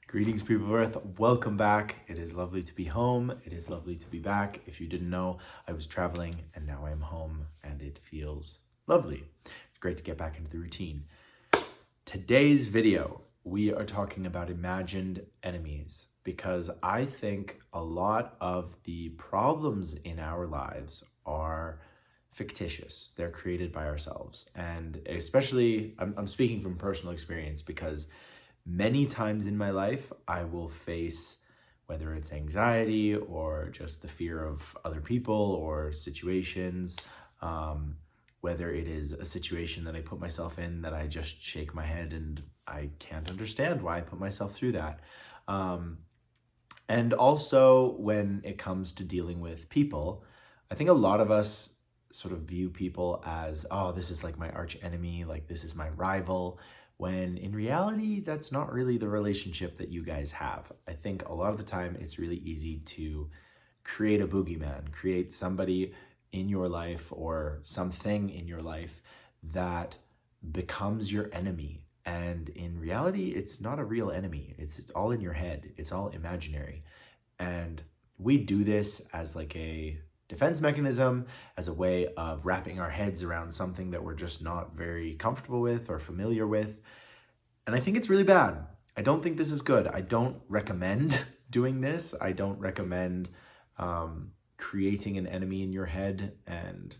Greetings, people of Earth. Welcome back. It is lovely to be home. It is lovely to be back. If you didn't know, I was traveling and now I'm home and it feels lovely. It's great to get back into the routine. Today's video, we are talking about imagined enemies because I think a lot of the problems in our lives are fictitious. They're created by ourselves. And especially, I'm speaking from personal experience because many times in my life, I will face, whether it's anxiety or just the fear of other people or situations, whether it is a situation that I put myself in that I just shake my head and I can't understand why I put myself through that. And also when it comes to dealing with people, I think a lot of us sort of view people as, oh, this is like my arch enemy, like this is my rival, when in reality, that's not really the relationship that you guys have. I think a lot of the time it's really easy to create a boogeyman, create somebody in your life or something in your life that becomes your enemy. And in reality, it's not a real enemy. It's all in your head. It's all imaginary. And we do this as like a defense mechanism, as a way of wrapping our heads around something that we're just not very comfortable with or familiar with. And I think it's really bad. I don't think this is good. I don't recommend doing this. I don't recommend creating an enemy in your head and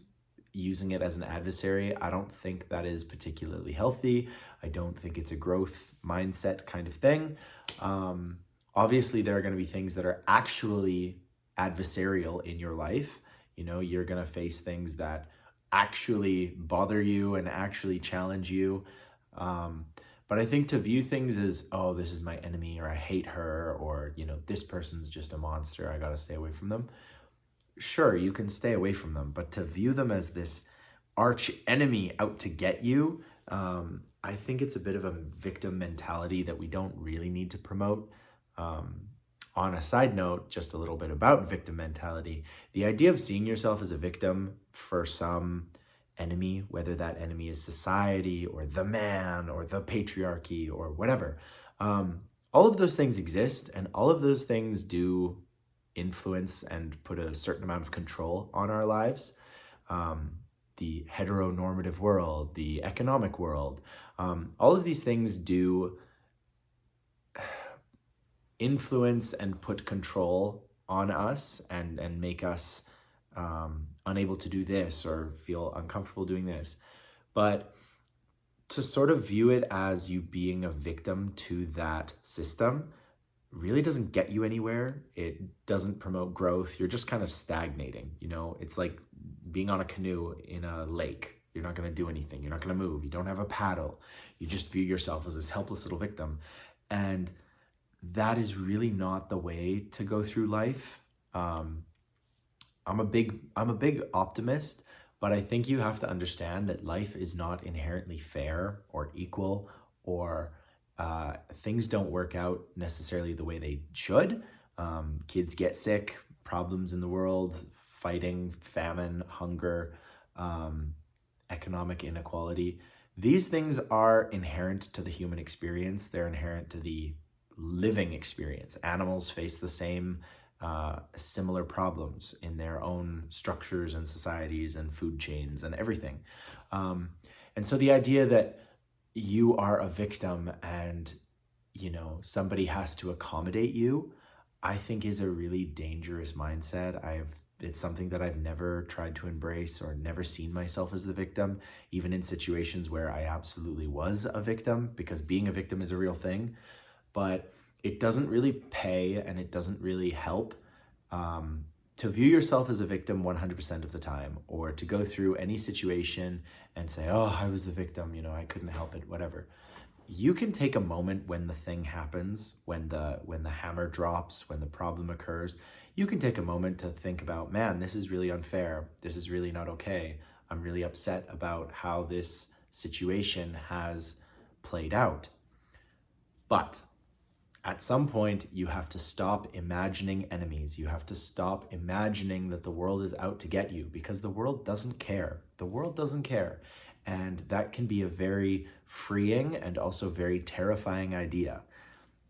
using it as an adversary. I don't think that is particularly healthy. I don't think it's a growth mindset kind of thing. Obviously, there are going to be things that are actually adversarial in your life. You know, you're going to face things that actually bother you and actually challenge you. But I think to view things as, oh, this is my enemy, or I hate her, or, you know, this person's just a monster, I got to stay away from them. Sure, you can stay away from them, but to view them as this arch enemy out to get you, I think it's a bit of a victim mentality that we don't really need to promote. On a side note, just a little bit about victim mentality, the idea of seeing yourself as a victim for some enemy, whether that enemy is society or the man or the patriarchy or whatever, all of those things exist and all of those things do influence and put a certain amount of control on our lives. The heteronormative world, the economic world, all of these things do influence and put control on us and make us unable to do this or feel uncomfortable doing this. But to sort of view it as you being a victim to that system really doesn't get you anywhere. It doesn't promote growth. You're just kind of stagnating. You know, it's like being on a canoe in a lake. You're not going to do anything. You're not going to move. You don't have a paddle. You just view yourself as this helpless little victim. And that is really not the way to go through life. I'm a big optimist, but I think you have to understand that life is not inherently fair or equal, or things don't work out necessarily the way they should. Kids get sick, problems in the world, fighting, famine, hunger, economic inequality. These things are inherent to the human experience. They're inherent to the living experience. Animals face the same similar problems in their own structures and societies and food chains and everything. And so the idea that you are a victim and, you know, somebody has to accommodate you, I think is a really dangerous mindset. It's something that I've never tried to embrace or never seen myself as the victim, even in situations where I absolutely was a victim, because being a victim is a real thing. But it doesn't really pay and it doesn't really help to view yourself as a victim 100% of the time, or to go through any situation and say, oh, I was the victim, you know, I couldn't help it, whatever. You can take a moment when the thing happens, when the hammer drops, when the problem occurs. You can take a moment to think about, man, this is really unfair. This is really not okay. I'm really upset about how this situation has played out. But at some point, you have to stop imagining enemies. You have to stop imagining that the world is out to get you, because the world doesn't care. The world doesn't care. And that can be a very freeing and also very terrifying idea.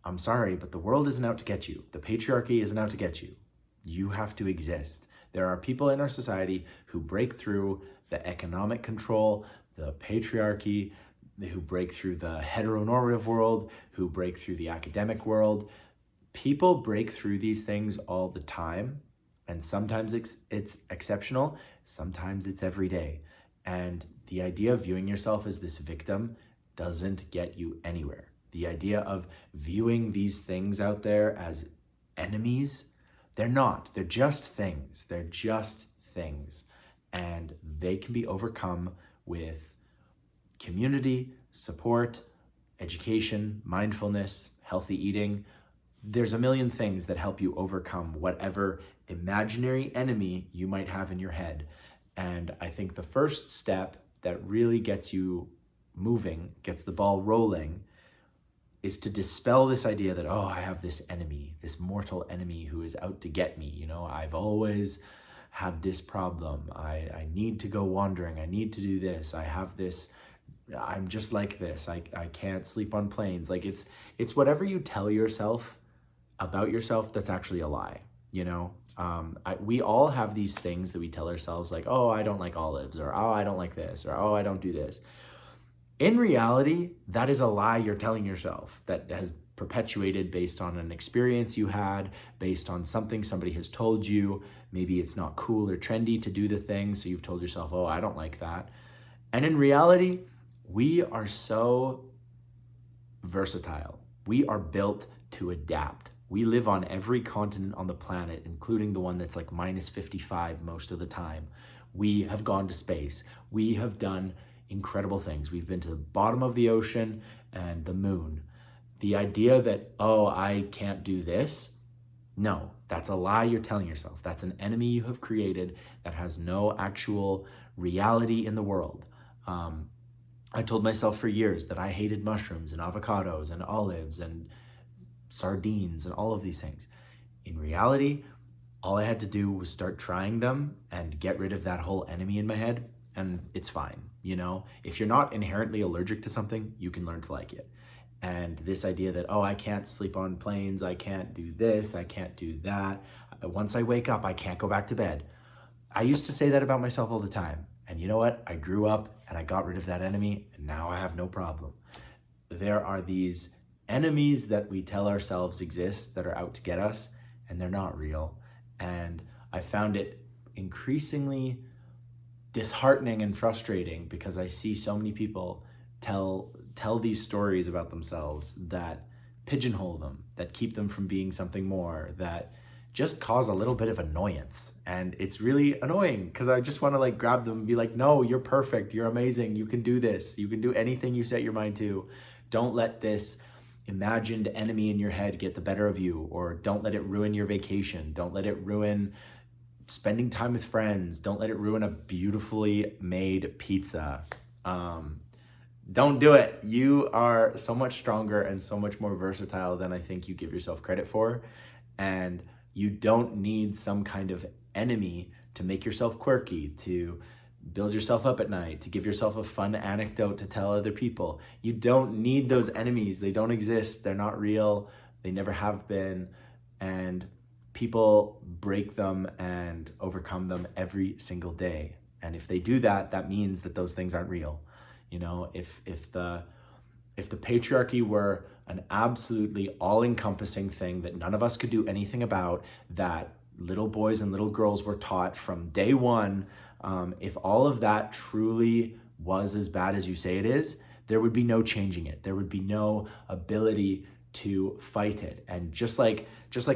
I'm sorry, but the world isn't out to get you. The patriarchy isn't out to get you. You have to exist. There are people in our society who break through the economic control, the patriarchy, who break through the heteronormative world, who break through the academic world. People break through these things all the time, and sometimes it's exceptional, sometimes it's every day. And the idea of viewing yourself as this victim doesn't get you anywhere. The idea of viewing these things out there as enemies, they're not. They're just things. They're just things. And they can be overcome with community, support, education, mindfulness, healthy eating. There's a million things that help you overcome whatever imaginary enemy you might have in your head. And I think the first step that really gets you moving, gets the ball rolling, is to dispel this idea that, oh, I have this enemy, this mortal enemy who is out to get me. You know, I've always had this problem. I need to go wandering. I need to do this. I have this, I'm just like this. I can't sleep on planes. Like it's whatever you tell yourself about yourself that's actually a lie, you know? We all have these things that we tell ourselves like, oh, I don't like olives, or oh, I don't like this, or oh, I don't do this. In reality, that is a lie you're telling yourself that has perpetuated based on an experience you had, based on something somebody has told you. Maybe it's not cool or trendy to do the thing, so you've told yourself, oh, I don't like that. And in reality, we are so versatile. We are built to adapt. We live on every continent on the planet, including the one that's like minus 55 most of the time. We have gone to space. We have done incredible things. We've been to the bottom of the ocean and the moon. The idea that, oh, I can't do this, no, that's a lie you're telling yourself. That's an enemy you have created that has no actual reality in the world. I told myself for years that I hated mushrooms and avocados and olives and sardines and all of these things. In reality, all I had to do was start trying them and get rid of that whole enemy in my head, and it's fine. You know, if you're not inherently allergic to something, you can learn to like it. And this idea that, oh, I can't sleep on planes, I can't do this, I can't do that. Once I wake up, I can't go back to bed. I used to say that about myself all the time. And you know what? I grew up and I got rid of that enemy, and now I have no problem. There are these enemies that we tell ourselves exist that are out to get us, and they're not real. And I found it increasingly disheartening and frustrating because I see so many people tell these stories about themselves that pigeonhole them, that keep them from being something more, that just cause a little bit of annoyance. And it's really annoying because I just want to like grab them and be like, no, you're perfect, you're amazing, you can do this, you can do anything you set your mind to. Don't let this imagined enemy in your head get the better of you, or don't let it ruin your vacation. Don't let it ruin spending time with friends. Don't let it ruin a beautifully made pizza. Don't do it. You are so much stronger and so much more versatile than I think you give yourself credit for. And you don't need some kind of enemy to make yourself quirky, to build yourself up at night, to give yourself a fun anecdote to tell other people. You don't need those enemies. They don't exist. They're not real. They never have been. And people break them and overcome them every single day. And if they do that, that means that those things aren't real. You know, if the patriarchy were an absolutely all-encompassing thing that none of us could do anything about, that little boys and little girls were taught from day one, if all of that truly was as bad as you say it is, there would be no changing it. There would be no ability to fight it. And just like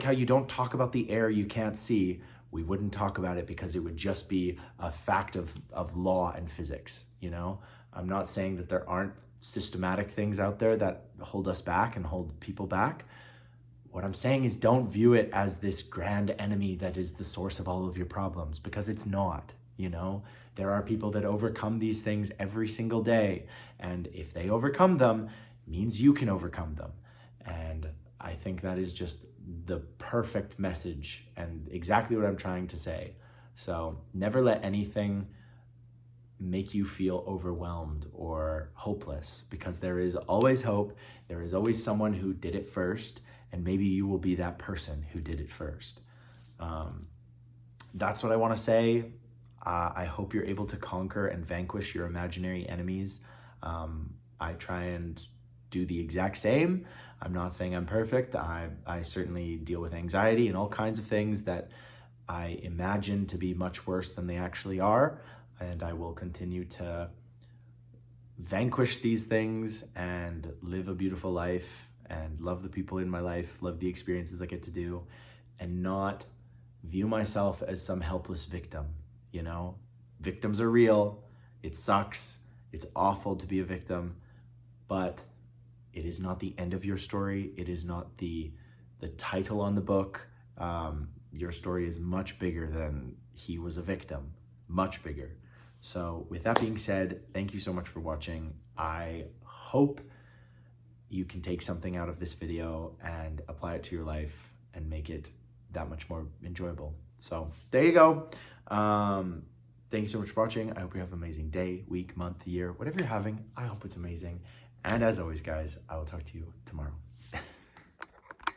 how you don't talk about the air you can't see, we wouldn't talk about it because it would just be a fact of law and physics, you know? I'm not saying that there aren't systematic things out there that hold us back and hold people back. What I'm saying is don't view it as this grand enemy that is the source of all of your problems, because it's not, you know? There are people that overcome these things every single day. And if they overcome them, it means you can overcome them. And I think that is just the perfect message and exactly what I'm trying to say. So never let anything make you feel overwhelmed or hopeless, because there is always hope. There is always someone who did it first, and maybe you will be that person who did it first. That's what I want to say. I hope you're able to conquer and vanquish your imaginary enemies. I try and do the exact same. I'm not saying I'm perfect. I certainly deal with anxiety and all kinds of things that I imagine to be much worse than they actually are. And I will continue to vanquish these things and live a beautiful life and love the people in my life, love the experiences I get to do, and not view myself as some helpless victim. You know, victims are real. It sucks. It's awful to be a victim, but it is not the end of your story. It is not the title on the book. Your story is much bigger than he was a victim, much bigger. So with that being said, thank you so much for watching. I hope you can take something out of this video and apply it to your life and make it that much more enjoyable. So there you go. Thank you so much for watching. I hope you have an amazing day, week, month, year, whatever you're having. I hope it's amazing. And as always, guys, I will talk to you tomorrow.